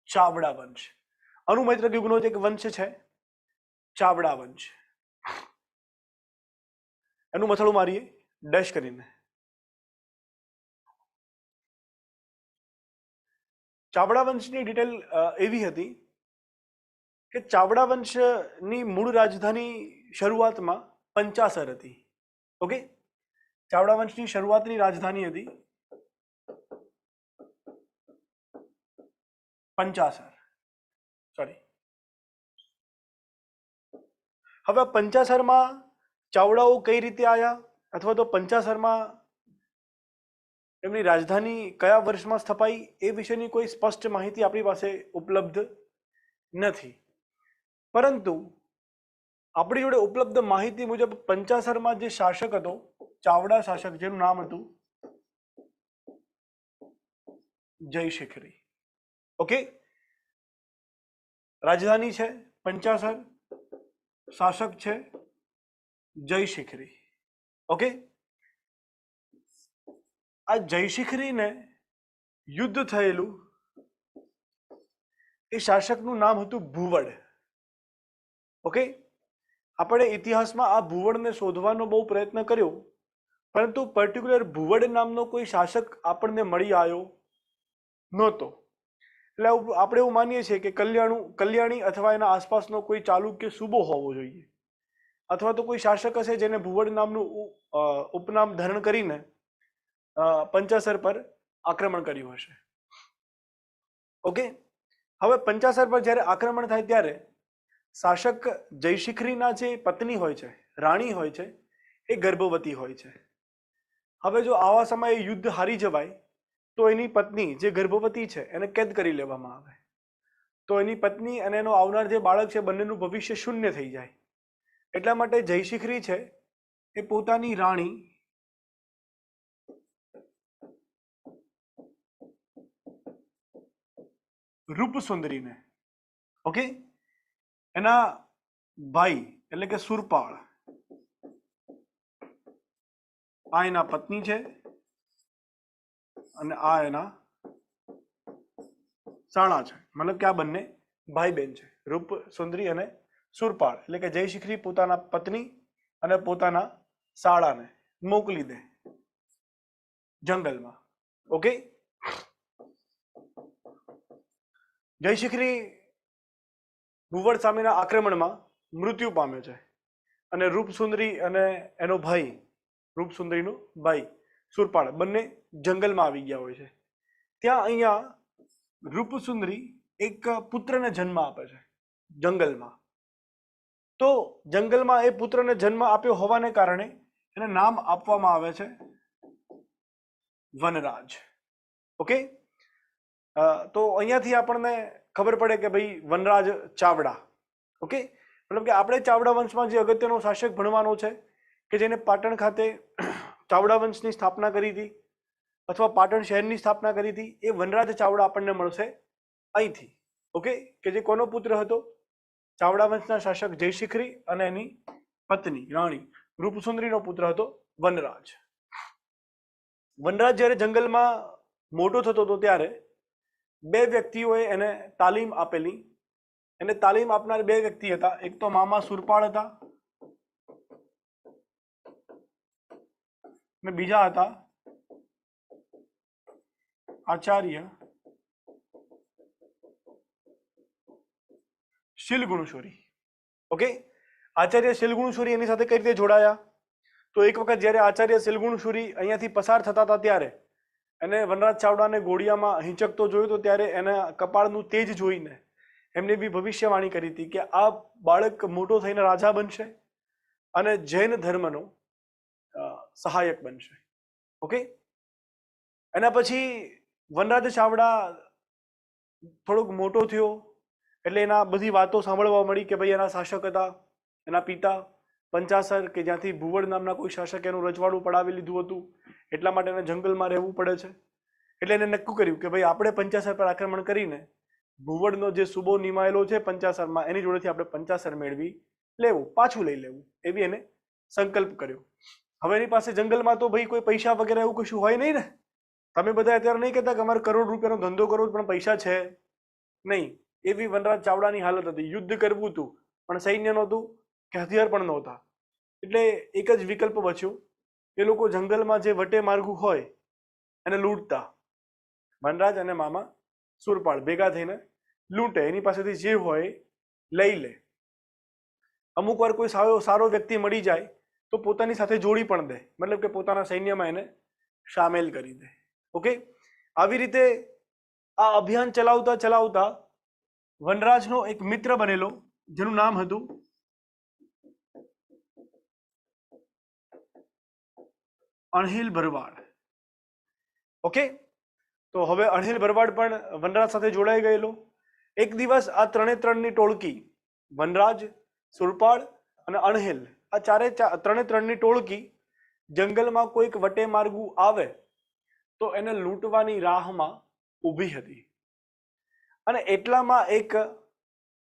ચાવડા વંશ. અનુમૈત્રક યુગનો જે વંશ છે ચાવડા વંશ, એનું મથળું મારીએ ડેશ કરીને. ચાવડા વંશની ડિટેલ એવી હતી કે ચાવડા વંશની મૂળ રાજધાની શરૂઆતમાં પંચાસર હતી. ઓકે, ચાવડા વંશની શરૂઆતની રાજધાની હતી પંચાસર. સોરી, હવે પંચાસરમાં ચાવડાઓ કઈ રીતે આવ્યા અથવા તો પંચાસરમાં એમની રાજધાની કયા વર્ષમાં સ્થપાઈ એ વિશેની કોઈ સ્પષ્ટ માહિતી આપણી પાસે ઉપલબ્ધ નથી. પરંતુ આપણી જોડે ઉપલબ્ધ માહિતી મુજબ પંચાસરમાં જે શાસક હતો ચાવડા શાસક, જેનું નામ હતું જયશિખરી. ઓકે, રાજધાની છે પંચાસર, શાસક છે જયશિખરી. ઓકે, આ જયશિખરીને યુદ્ધ થયેલું એ શાસકનું નામ હતું ભુવડ. ઓકે, આપણે ઇતિહાસમાં આ ભુવડને શોધવાનો બહુ પ્રયત્ન કર્યો, પરંતુ પર્ટિક્યુલર ભુવડ નામનો કોઈ શાસક આપણને મળી આવ્યો નહોતો. એટલે આપણે એવું માનીએ છીએ કે કલ્યાણી અથવા એના આસપાસનો કોઈ ચાલુક્ય સુબો હોવો જોઈએ, અથવા તો કોઈ શાસક હશે જેને ભુવડ નામનું ઉપનામ ધારણ કરીને પંચાસર પર આક્રમણ કર્યું હશે. ઓકે, હવે પંચાસર પર જ્યારે આક્રમણ થાય ત્યારે શાસક જયશિખરીના જે પત્ની હોય છે, રાણી હોય છે, એ ગર્ભવતી હોય છે. હવે જો આવા સમયે યુદ્ધ હારી જવાય તો એની પત્ની જે ગર્ભવતી છે એને કેદ કરી લેવામાં આવે, તો એની પત્ની અને એનો આવનાર જે બાળક છે બંનેનું ભવિષ્ય શૂન્ય થઈ જાય. એટલા માટે જયશિખરી છે એ પોતાની રાણી રૂપસુંદરીને, ઓકે, એના ભાઈ એટલે કે સુરપાળ, આ એના પત્ની છે અને આ એના સાણા છે, મતલબ કે આ બંને ભાઈ બહેન છે, રૂપસુંદરી અને સુરપાળ. એટલે કે જયશિખરી પોતાના પત્ની અને પોતાના સાળાને મોકલી દે જંગલમાં. ઓકે, જયશિખરી ભુવડ સામેના આક્રમણમાં મૃત્યુ પામે છે અને રૂપસુંદરી અને એનો ભાઈ, રૂપસુંદરીનો ભાઈ સુરપાળ, બંને જંગલમાં આવી ગયા હોય છે. ત્યાં અહીંયા રૂપસુંદરી એક પુત્રને જન્મ આપે છે જંગલમાં. તો જંગલમાં એ પુત્રને જન્મ આપ્યો હોવાને કારણે એને નામ આપવામાં આવે છે વનરાજ. ઓકે, તો અહીંયાથી આપણને ખબર પડે કે ભાઈ વનરાજ ચાવડા. ઓકે, મતલબ કે આપણે ચાવડા વંશમાં જે અગત્યનો શાસક ભણવાનો છે કે જેને પાટણ ખાતે ચાવડા વંશની સ્થાપના કરી હતી અથવા પાટણ શહેરની સ્થાપના કરી હતી, એ વનરાજ ચાવડા આપણને મળશે અહીંથી. ઓકે, કે જે કોનો પુત્ર હતો? ચાવડા વંશના શાસક જયશિખરી અને એની પત્ની રાણી રૂપસુંદરીનો પુત્ર હતો વનરાજ. વનરાજ જ્યારે જંગલમાં મોટો થતો હતો ત્યારે બે વ્યક્તિઓએ એને તાલીમ આપેલી. એને તાલીમ આપનાર બે વ્યક્તિ હતા, એક તો મામા સુરપાળ હતા અને બીજા હતા આચાર્ય શીલગુણસુરી. ઓકે, આચાર્ય શીલગુણસુરી એની સાથે કઈ રીતે જોડાયા? તો એક વખત જ્યારે આચાર્ય શીલગુણસુરી અહીંયાથી પસાર થતા હતા ત્યારે એને વનરાજ ચાવડાને ઘોડિયામાં હિંચકતો જોયો તો ત્યારે એના કપાળનું તેજ જોઈને એમને બી ભવિષ્યવાણી કરી હતી કે આ બાળક મોટો થઈને રાજા બનશે અને જૈન ધર્મનો સહાયક બનશે. ઓકે, એના પછી વનરાજ ચાવડા થોડોક મોટો થયો એટલે એના બધી વાતો સાંભળવા મળી કે ભાઈ એના શાસક હતા એના પિતા પંચાસર, કે જ્યાંથી ભુવડ નામના કોઈ શાસકે એનું રજવાડું પડાવી લીધું હતું, એટલા માટે એને જંગલમાં રહેવું પડે છે. એટલે એને નક્કી કર્યું કે ભાઈ આપણે પંચાસર પર આક્રમણ કરીને ભુવડનો જે સુબો નિમાયેલો છે પંચાસરમાં એની જોડેથી આપણે પંચાસર મેળવી લેવું, પાછું લઈ લેવું, એવી એને સંકલ્પ કર્યો. હવે એની પાસે જંગલમાં તો ભાઈ કોઈ પૈસા વગેરે એવું કશું હોય નહીં ને. તમે બધા અત્યારે નહીં કહેતા કે અમારે કરોડ રૂપિયાનો ધંધો કરવો પણ પૈસા છે નહીં, એવી વનરાજ ચાવડાની હાલત હતી. યુદ્ધ કરવું હતું પણ સૈન્ય નહોતું કે હથિયાર પણ નહોતા. એટલે એક જ વિકલ્પ બચ્યો, એ લોકો જંગલમાં જે વટે માર્ગું હોય એને લૂંટતા. વનરાજ અને મામા સુરપાળ ભેગા થઈને લૂંટે, એની પાસેથી જે હોય લઈ લે. અમુક વાર કોઈ સારો વ્યક્તિ મળી જાય તો પોતાની સાથે જોડી પણ દે, મતલબ કે પોતાના સૈન્યમાં એને સામેલ કરી દે. ઓકે, આવી રીતે આ અભિયાન ચલાવતા ચલાવતા વનરાજનો એક મિત્ર બનેલો જેનું નામ હતું અણહિલ ભરવાડ. ઓકે, તો હવે અણહિલ ભરવાડ પણ વનરાજ સાથે જોડાઈ ગયેલો. એક દિવસ આ ત્રણની ટોળકી, વનરાજ, સુરપાળ અને અણહિલ, આ ત્રણની ટોળકી જંગલમાં કોઈક વટે માર્ગું આવે તો એને લૂંટવાની રાહમાં ઊભી હતી. અને એટલામાં એક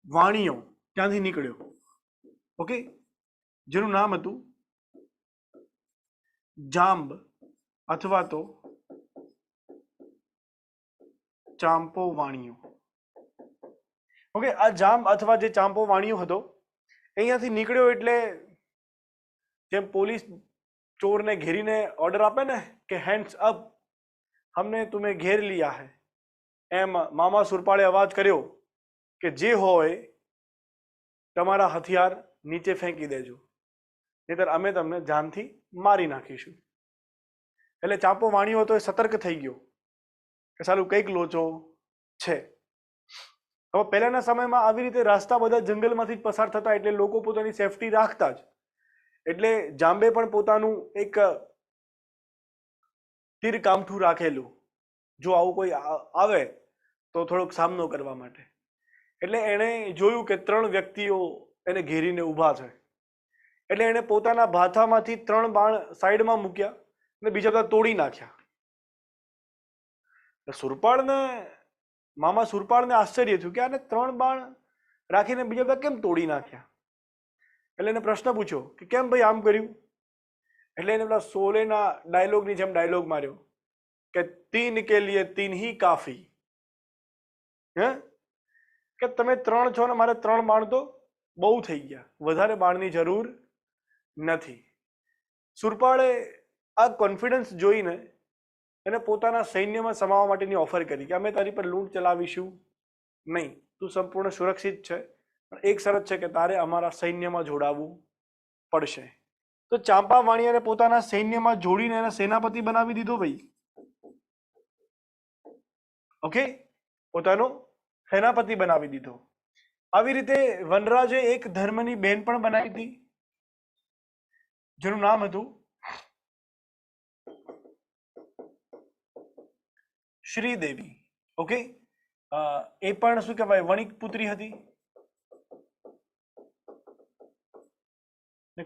વાણિયો ત્યાંથી નીકળ્યો. ઓકે, જેનું નામ હતું જાંબ અથવા તો ચાંપો વાણિયો. ઓકે, આ જાંબ અથવા જે ચાંપો વાણિયો હતો અહીંયાથી નીકળ્યો એટલે જેમ પોલીસ ચોરને ઘેરીને ઓર્ડર આપે ને કે હેન્ડ્સ અપ, हमने तुम्हें घेर लिया है, એમ મામા સુરપાળે અવાજ કર્યો કે જે હોય તમારા હથિયાર નીચે ફેંકી દેજો, નહીતર અમે તમને જાનથી મારી નાખીશું. એટલે ચાંપો વાણિયો હતો એ સતર્ક થઈ ગયો કે સાલું કંઈક લોચો છે. હવે પહેલાના સમયમાં આવી રીતે રાસ્તા બધા જંગલમાંથી જ પસાર થતા એટલે લોકો પોતાની સેફટી રાખતા જ. એટલે જાંબે પણ પોતાનું એક તીર કામઠું રાખેલું, જો આવું કોઈ આવે તો થોડોક સામનો કરવા માટે. એટલે એણે જોયું કે 3 વ્યક્તિઓ એને ઘેરીને ઊભા છે. એટલે એણે પોતાના ભાથામાંથી 3 બાણ સાઈડમાં મૂક્યા અને બીજા બધા તોડી નાખ્યા. સુરપાળને, મામા સુરપાળને આશ્ચર્ય થયું કે આને 3 બાણ રાખીને બીજા બધા કેમ તોડી નાખ્યા. એટલે એને પ્રશ્ન પૂછ્યો કે કેમ ભાઈ આમ કર્યું. એટલે એને પેલા શોલેના ડાયલોગની જેમ ડાયલોગ માર્યો કે 3 કે લીએ 3 ही काफी. હે કે તમે 3 છો ને મારે 3 બાણ તો બહુ થઈ ગયા, વધારે બાણની જરૂર નથી. સુરપાળે આ કોન્ફિડન્સ જોઈને એને પોતાના સૈન્યમાં સમાવવા માટેની ઓફર કરી કે અમે તારી પર લૂંટ ચલાવીશું નહીં, તું સંપૂર્ણ સુરક્ષિત છે, પણ એક શરત છે કે તારે અમારા સૈન્યમાં જોડાવવું પડશે. તો ચાંપા વાણિયાને પોતાના સૈન્યમાં જોડીને એને સેનાપતિ બનાવી દીધો ભાઈ. ઓકે, પોતાનો સેનાપતિ બનાવી દીધો. આવી રીતે વનરાજે એક ધર્મની બેન પણ બનાવી હતી જેનું નામ હતું શ્રીદેવી. ઓકે, એ પણ શું કહેવાય વણિક પુત્રી હતી.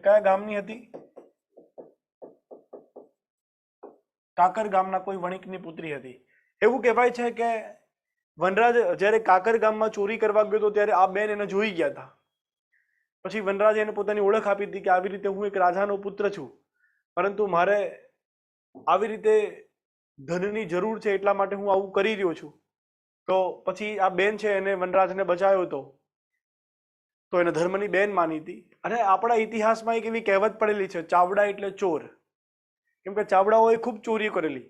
કયા ગામની હતી? કાકર ગામના કોઈ વણિકની પુત્રી હતી. એવું કહેવાય છે કે વનરાજ જ્યારે કાકર ગામમાં ચોરી કરવા ગયો હતો ત્યારે આ બેન એને જોઈ ગયા હતા. પછી વનરાજે એને પોતાની ઓળખ આપી હતી કે આવી રીતે હું એક રાજાનો પુત્ર છું, પરંતુ મારે આવી રીતે ધનની જરૂર છે એટલા માટે હું આવું કરી રહ્યો છું. તો પછી આ બેન છે એને વનરાજને બચાવ્યો હતો, તો એને ધર્મની બેન માની હતી. અને આપણા ઇતિહાસમાં એક એવી કહેવત પડેલી છે, ચાવડા એટલે ચોર. કેમ કે ચાવડાઓએ ખૂબ ચોરી કરેલી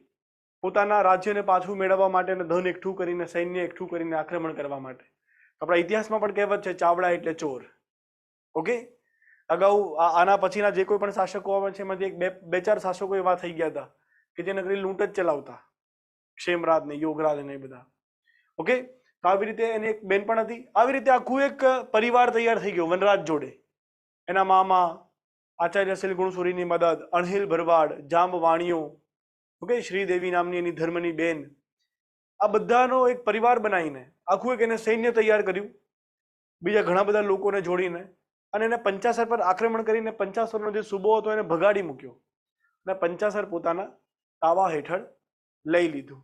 પોતાના રાજ્યને પાછું મેળવવા માટે અને ધન એકઠું કરીને, સૈન્ય એકઠું કરીને આક્રમણ કરવા માટે. આપણા ઇતિહાસમાં પણ કહેવત છે ચાવડા એટલે ચોર. ઓકે, અગાઉ આના પછીના જે કોઈ પણ શાસકો આવે છે એમાંથી બે ચાર શાસકો એવા થઈ ગયા હતા કે જે નગરી લૂંટ જ ચલાવતા, ક્ષેમરાજ ને યોગરાજ ને એ બધા. ઓકે, તો આવી રીતે એની એક બેન પણ હતી. આવી રીતે આખું એક પરિવાર તૈયાર થઈ ગયો વનરાજ જોડે. એના મામા આચાર્ય શિલગુણસુરીની મદદ, અણહિલ ભરવાડ, જાંબ વાણિયો, ઓકે, શ્રીદેવી નામની એની ધર્મની બેન, આ બધાનો એક પરિવાર બનાવીને આખું એક એને સૈન્ય તૈયાર કર્યું બીજા ઘણા બધા લોકોને જોડીને. અને એને પંચાસર પર આક્રમણ કરીને પંચાસરનો જે સૂબો હતો એને ભગાડી મૂક્યો અને પંચાસર પોતાના તાવા હેઠળ લઈ લીધું.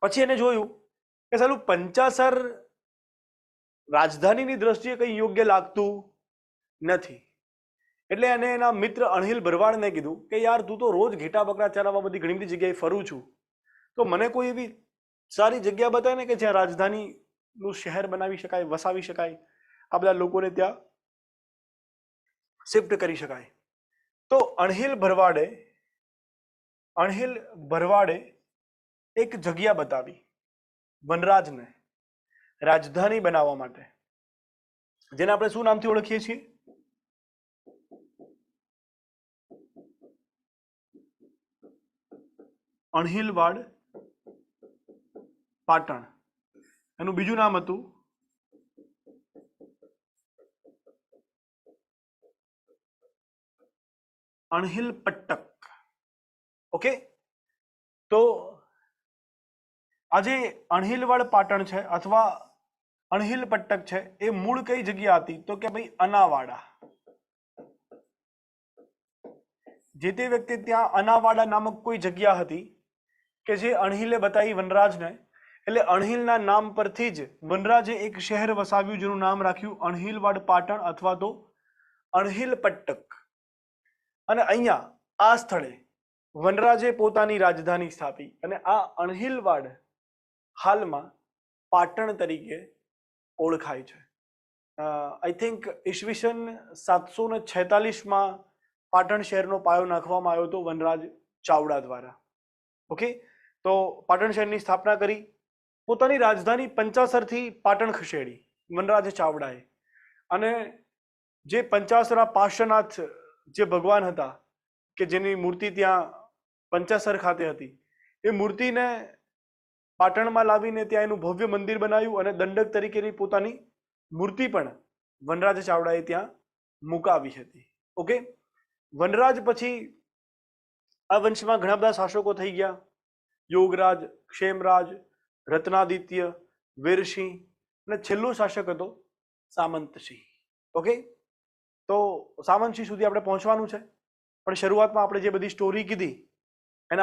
પછી એને જોયું કે સાલું પંચાસર રાજધાનીની દ્રષ્ટિએ કંઈ યોગ્ય લાગતું નથી. એટલે એને એના મિત્ર અણહિલ ભરવાડને કીધું કે યાર તું તો રોજ ઘેટા બકરા ચરાવવા બધી ઘણી બધી જગ્યાએ ફરું છું, તો મને કોઈ એવી સારી જગ્યા બતાવે ને કે જ્યાં રાજધાની નું શહેર બનાવી શકાય, વસાવી શકાય, આ બધા લોકોને ત્યાં શિફ્ટ કરી શકાય. તો અણહિલ ભરવાડે એક જગ્યા બતાવી વનરાજને રાજધાની બનાવવા માટે, જેને આપણે શું નામથી ઓળખીએ છીએ? અણહિલવાડ પાટણ. એનું બીજું નામ હતું અણહિલ પટ્ટક. ઓકે, તો આજે અણહિલવાડ પાટણ છે અથવા અણહિલ પટ્ટક છે, એ મૂળ કઈ જગ્યા હતી? તો કે ભાઈ અનાવાડા. જે તે વ્યક્તિ ત્યાં અનાવાડા નામક કોઈ જગ્યા હતી કે જે અણહિલે બતાવી વનરાજને, એટલે અણહિલના નામ પરથી જ વનરાજે એક શહેર વસાવ્યું જેનું નામ રાખ્યું અણહિલવાડ પાટણ અથવા તો અણહિલ પટ્ટક. અને અહીંયા આ સ્થળે વનરાજે પોતાની રાજધાની સ્થાપી અને આ અણહિલવાડ હાલમાં પાટણ તરીકે ઓળખાય છે. આઈ થિંક ઈસવીસન 746માં પાટણ શહેરનો પાયો નાખવામાં આવ્યો હતો વનરાજ ચાવડા દ્વારા. ઓકે, તો પાટણ શહેરની સ્થાપના કરી, પોતાની રાજધાની પંચાસરથી પાટણ ખસેડી વનરાજ ચાવડાએ. અને જે પંચાસરા પાર્શ્વનાથ જે ભગવાન હતા કે જેની મૂર્તિ ત્યાં પંચાસર ખાતે હતી, એ મૂર્તિને પાટણમાં લાવીને ત્યાં એનું ભવ્ય મંદિર બનાવ્યું અને દંડક તરીકેની પોતાની મૂર્તિ પણ વનરાજ ચાવડાએ ત્યાં મુકાવી હતી. ઓકે, વનરાજ પછી આ વંશમાં ઘણા બધા શાસકો થઈ ગયા. યોગરાજ, ક્ષેમરાજ, રત્નાદિત્ય, વીરસિંહ અને છેલ્લો શાસક હતો સામંતસિંહ. ઓકે, તો સામંતસિંહ સુધી આપણે પહોંચવાનું છે, પણ શરૂઆતમાં આપણે જે બધી સ્ટોરી કીધી એના